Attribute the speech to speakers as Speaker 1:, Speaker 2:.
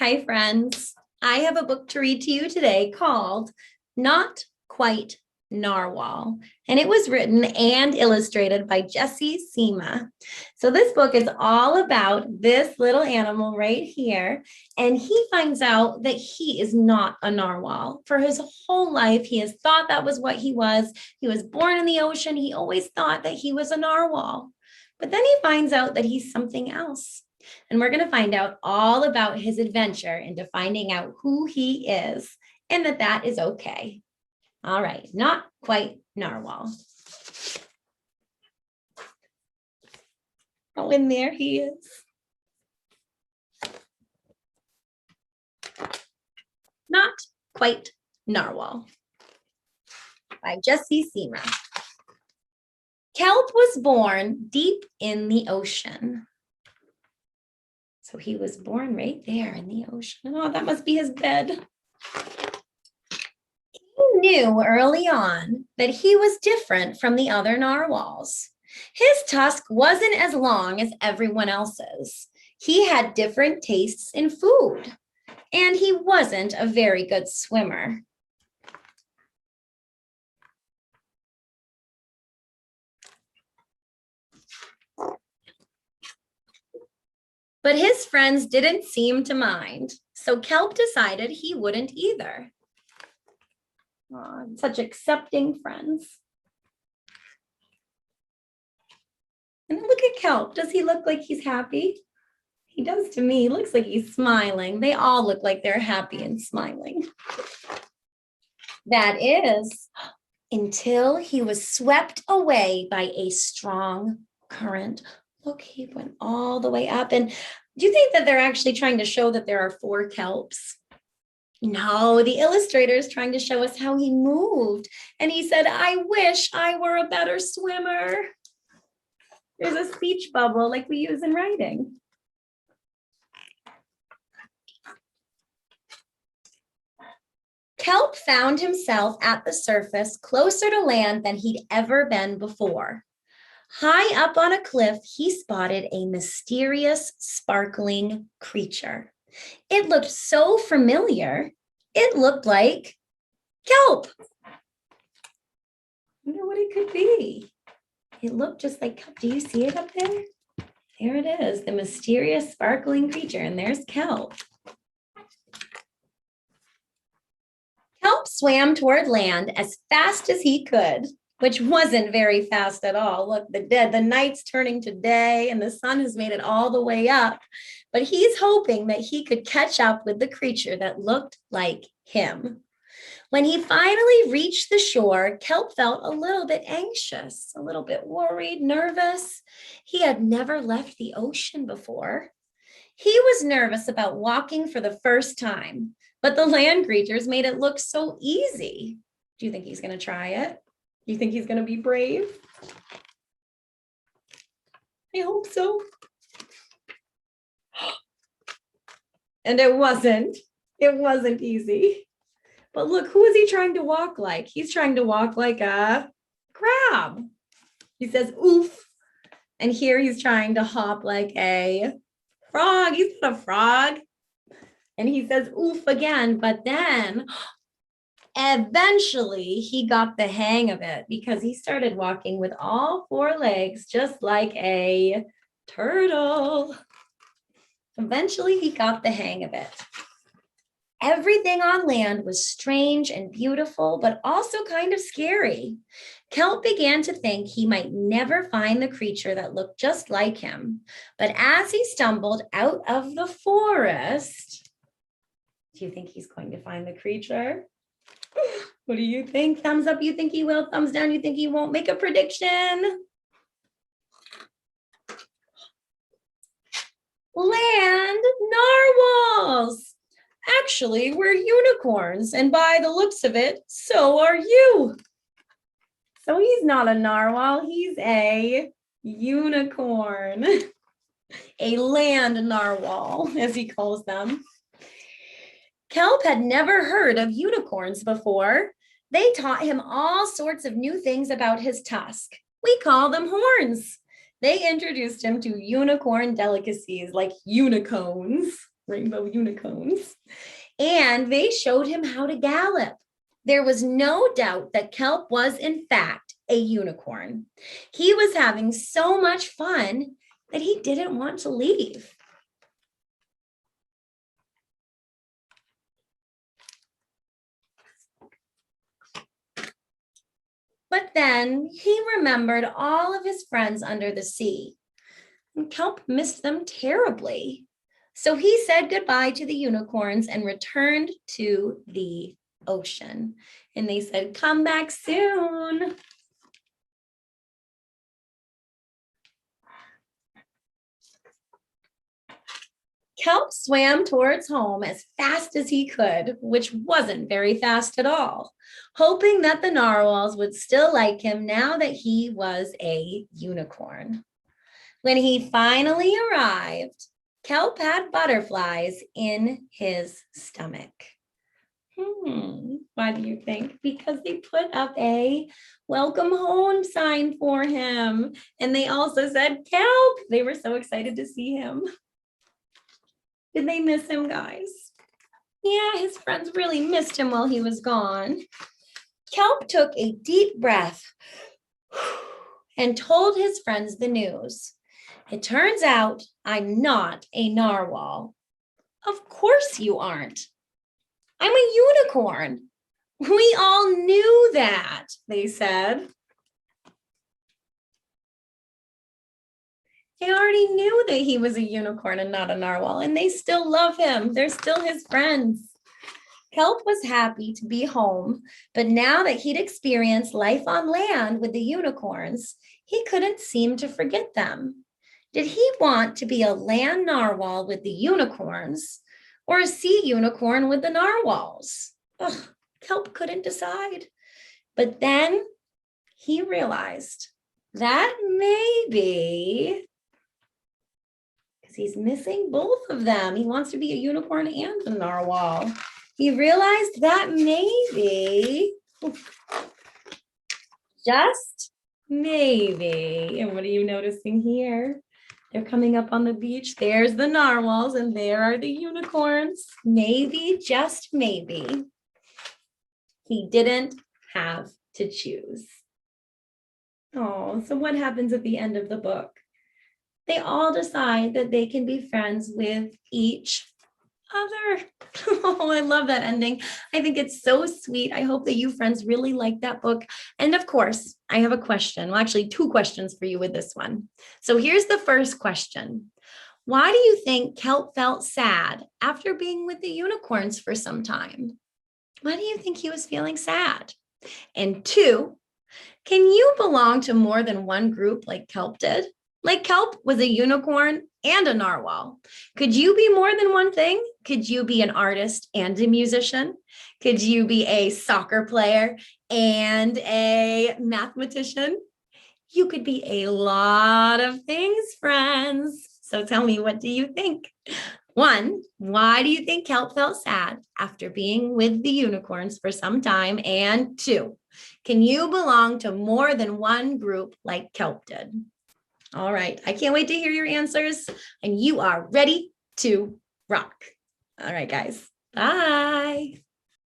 Speaker 1: Hi, friends. I have a book to read to you today called Not Quite Narwhal, and it was written and illustrated by Jesse Seema. So this book is all about this little animal right here, and he finds out that he is not a narwhal. For his whole life, he has thought that was what he was. He was born in the ocean. He always thought that he was a narwhal, but then he finds out that he's something else. And we're going to find out all about his adventure into finding out who he is and that is okay. All right, Not Quite Narwhal. Oh, and there he is. Not Quite Narwhal by Jesse Seema. Kelp was born deep in the ocean. So he was born right there in the ocean. Oh, that must be his bed. He knew early on that he was different from the other narwhals. His tusk wasn't as long as everyone else's. He had different tastes in food, and he wasn't a very good swimmer. But his friends didn't seem to mind, so Kelp decided he wouldn't either. Aw, such accepting friends. And look at Kelp. Does he look like he's happy? He does to me. He looks like he's smiling. They all look like they're happy and smiling. That is, until he was swept away by a strong current. Look, he went all the way up. And do you think that they're actually trying to show that there are 4 kelps? No, the illustrator is trying to show us how he moved. And he said, I wish I were a better swimmer. There's a speech bubble like we use in writing. Kelp found himself at the surface closer to land than he'd ever been before. High up on a cliff, he spotted a mysterious, sparkling creature. It looked so familiar. It looked like kelp. I wonder what it could be. It looked just like kelp. Do you see it up there? There it is, the mysterious, sparkling creature, and there's kelp. Kelp swam toward land as fast as he could, which wasn't very fast at all. Look, the night's turning to day and the sun has made it all the way up. But he's hoping that he could catch up with the creature that looked like him. When he finally reached the shore, Kelp felt a little bit anxious, a little bit worried, nervous. He had never left the ocean before. He was nervous about walking for the first time, but the land creatures made it look so easy. Do you think he's going to try it? Do you think he's going to be brave? I hope so. And it wasn't easy. But look, who is he trying to walk like? He's trying to walk like a crab. He says, oof. And here he's trying to hop like a frog. He's not a frog. And he says, oof again. But then eventually he got the hang of it because he started walking with all 4 legs, just like a turtle. Eventually he got the hang of it. Everything on land was strange and beautiful, but also kind of scary. Kelp began to think he might never find the creature that looked just like him. But as he stumbled out of the forest, do you think he's going to find the creature? What do you think? Thumbs up, you think he will? Thumbs down, you think he won't? Make a prediction. Land narwhals. Actually, we're unicorns, and by the looks of it, so are you. So he's not a narwhal, he's a unicorn. A land narwhal, as he calls them. Kelp had never heard of unicorns before. They taught him all sorts of new things about his tusk. We call them horns. They introduced him to unicorn delicacies like unicones. rainbow unicorns. And they showed him how to gallop. There was no doubt that Kelp was, in fact, a unicorn. He was having so much fun that he didn't want to leave. But then he remembered all of his friends under the sea, and Kelp missed them terribly. So he said goodbye to the unicorns and returned to the ocean. And they said, come back soon. Kelp swam towards home as fast as he could, which wasn't very fast at all, hoping that the narwhals would still like him now that he was a unicorn. When he finally arrived, Kelp had butterflies in his stomach. Why do you think? Because they put up a welcome home sign for him. And they also said, Kelp. They were so excited to see him. Did they miss him, guys? Yeah, his friends really missed him while he was gone. Kelp took a deep breath and told his friends the news. It turns out I'm not a narwhal. Of course you aren't. I'm a unicorn. We all knew that, they said. They already knew that he was a unicorn and not a narwhal, and they still love him. They're still his friends. Kelp was happy to be home, but now that he'd experienced life on land with the unicorns, he couldn't seem to forget them. Did he want to be a land narwhal with the unicorns or a sea unicorn with the narwhals? Ugh, Kelp couldn't decide. But then he realized that maybe, because he's missing both of them, he wants to be a unicorn and a narwhal. He realized that maybe, just maybe, and what are you noticing here? They're coming up on the beach. There's the narwhals and there are the unicorns. Maybe, just maybe, he didn't have to choose. Oh, so what happens at the end of the book? They all decide that they can be friends with each other. Oh, I love that ending. I think it's so sweet. I hope that you friends really like that book. And of course, I have a question. Well, actually, two questions for you with this one. So here's the first question. Why do you think Kelp felt sad after being with the unicorns for some time? Why do you think he was feeling sad? And two, can you belong to more than one group like Kelp did? Like Kelp was a unicorn and a narwhal. Could you be more than one thing? Could you be an artist and a musician? Could you be a soccer player and a mathematician? You could be a lot of things, friends. So tell me, what do you think? One, why do you think Kelp felt sad after being with the unicorns for some time? And two, can you belong to more than one group like Kelp did? All right, I can't wait to hear your answers, and you are ready to rock. All right, guys, bye.